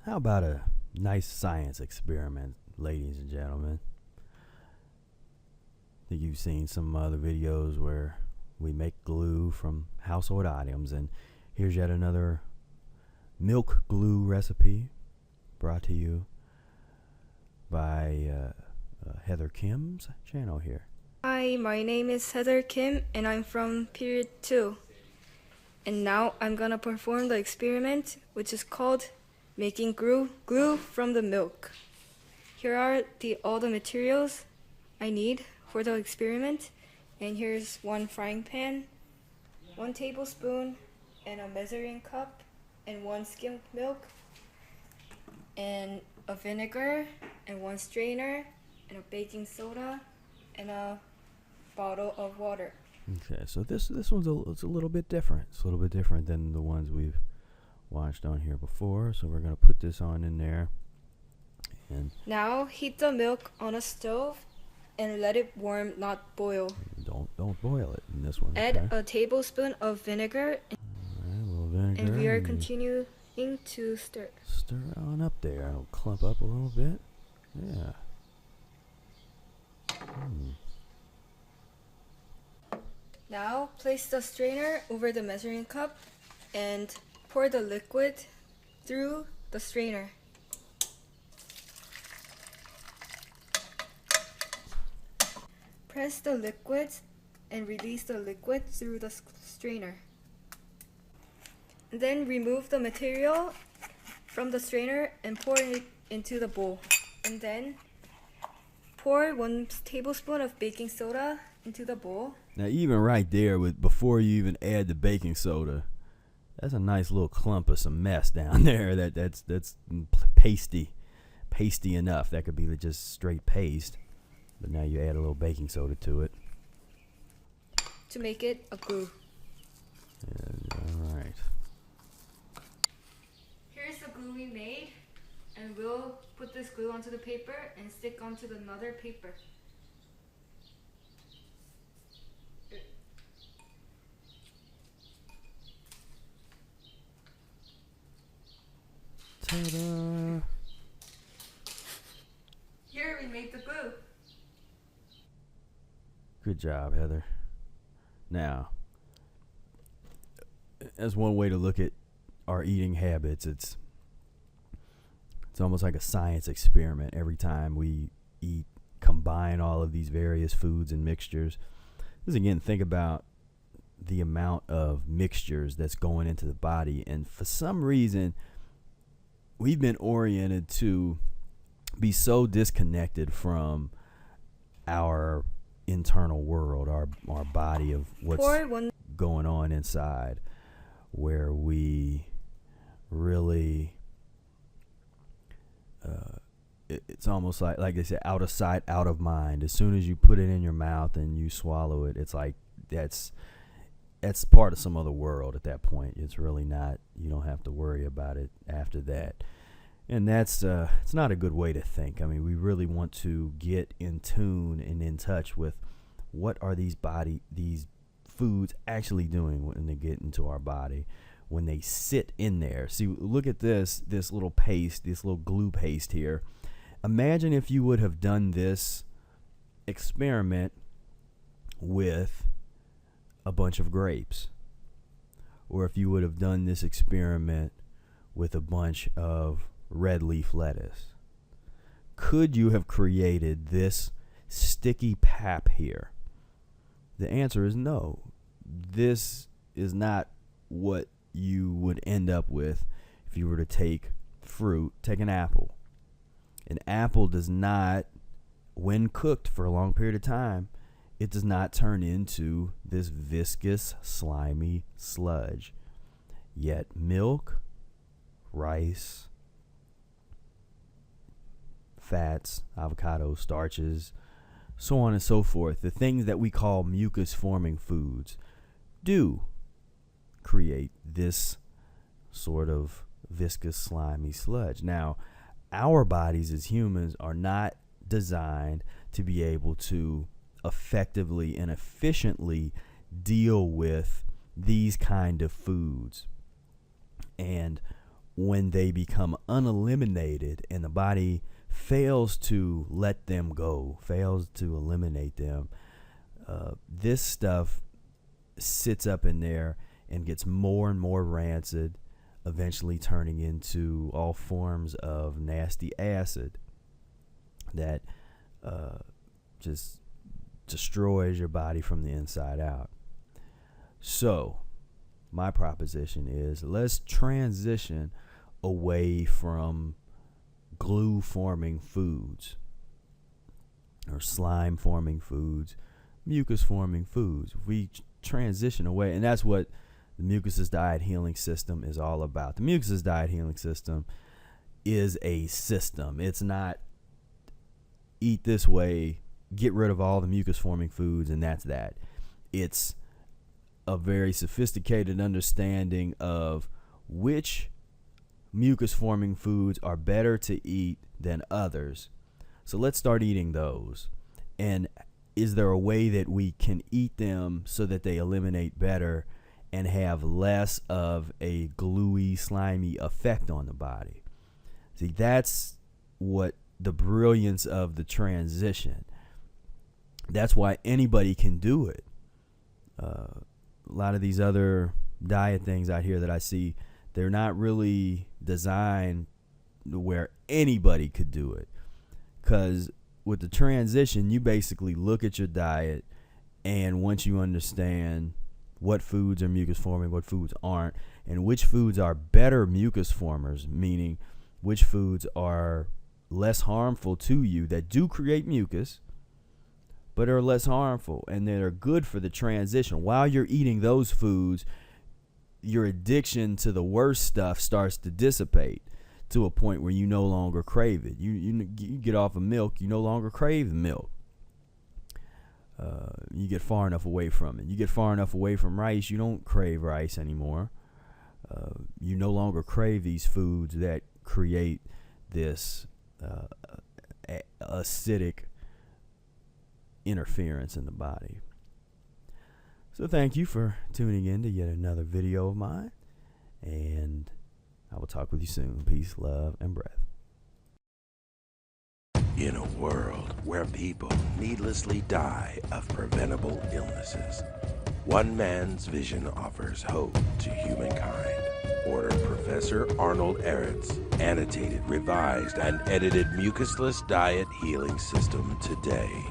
How about a nice science experiment, ladies and gentlemen? I think you've seen some other videos where we make glue from household items, and here's yet another milk glue recipe brought to you by Heather Kim's channel here. Hi, my name is Heather Kim and I'm from period 2. And now I'm gonna perform the experiment which is called making glue from the milk. Here are all the materials I need for the experiment, and here's one frying pan, 1 tablespoon, and a measuring cup, and 1 skimmed milk, and a vinegar, and 1 strainer, and a baking soda, and a bottle of water. Okay, so this one's it's a little bit different. It's a little bit different than the ones we've watched on here before. So we're gonna put this on in there, and now heat the milk on a stove and let it warm, not boil. don't boil it in this one. Add okay? a tablespoon of vinegar, Alright, a little vinegar, and we are continuing to stir. Stir it on up there. It'll clump up a little bit. Yeah. Now place the strainer over the measuring cup and pour the liquid through the strainer. Press the liquids and release the liquid through the strainer. Then remove the material from the strainer and pour it into the bowl. And then pour 1 tablespoon of baking soda into the bowl. Now, even right there, before you even add the baking soda, that's a nice little clump of some mess down there. That's pasty enough. That could be just straight paste, but now you add a little baking soda to it to make it a glue. All right. Here's the glue we made, and we'll put this glue onto the paper and stick onto another paper. Ta-da! Here we made the glue. Good job, Heather. Now, as one way to look at our eating habits, it's almost like a science experiment. Every time we eat, combine all of these various foods and mixtures. Because again, think about the amount of mixtures that's going into the body, and for some reason we've been oriented to be so disconnected from our internal world, our body, of what's going on inside, where we really it's almost like they say, out of sight, out of mind. As soon as you put it in your mouth and you swallow it, it's like that's part of some other world at that point. It's really not. You don't have to worry about it after that. And that's it's not a good way to think. I mean, we really want to get in tune and in touch with what are these foods actually doing when they get into our body, when they sit in there. See, look at this little paste, this little glue paste here. Imagine if you would have done this experiment with a bunch of grapes, or if you would have done this experiment with a bunch of red leaf lettuce. Could you have created this sticky pap here? The answer is no. This is not what you would end up with if you were to take an apple. An apple does not, when cooked for a long period of time, it does not turn into this viscous, slimy sludge. Yet milk, rice, fats, avocados, starches, so on and so forth, the things that we call mucus-forming foods, do create this sort of viscous, slimy sludge. Now, our bodies as humans are not designed to be able to effectively and efficiently deal with these kind of foods. And when they become uneliminated and the body fails to let them go, fails to eliminate them, this stuff sits up in there and gets more and more rancid, eventually turning into all forms of nasty acid that just destroys your body from the inside out. So my proposition is, let's transition away from glue forming foods or slime forming foods, mucus forming foods. We transition away, and that's what the Mucusless Diet Healing System is all about. The Mucusless Diet Healing System is a system. It's not eat this way, get rid of all the mucus forming foods, and that's that. It's a very sophisticated understanding of which mucus forming foods are better to eat than others. So let's start eating those. And is there a way that we can eat them so that they eliminate better and have less of a gluey, slimy effect on the body? See, that's what the brilliance of the transition. That's why anybody can do it. A lot of these other diet things out here that I see, they're not really designed where anybody could do it. Because with the transition, you basically look at your diet, and once you understand what foods are mucus forming, what foods aren't, and which foods are better mucus formers, meaning which foods are less harmful to you, that do create mucus but are less harmful and that are good for the transition. While you're eating those foods, your addiction to the worst stuff starts to dissipate to a point where you no longer crave it. You get off of milk, you no longer crave milk. You get far enough away from it. You get far enough away from rice, you don't crave rice anymore. You no longer crave these foods that create this acidic interference in the body. So thank you for tuning in to yet another video of mine, and I will talk with you soon. Peace, love, and breath. In a world where people needlessly die of preventable illnesses, one man's vision offers hope to humankind. Order Professor Arnold Ehret's annotated, revised, and edited Mucusless Diet Healing System today.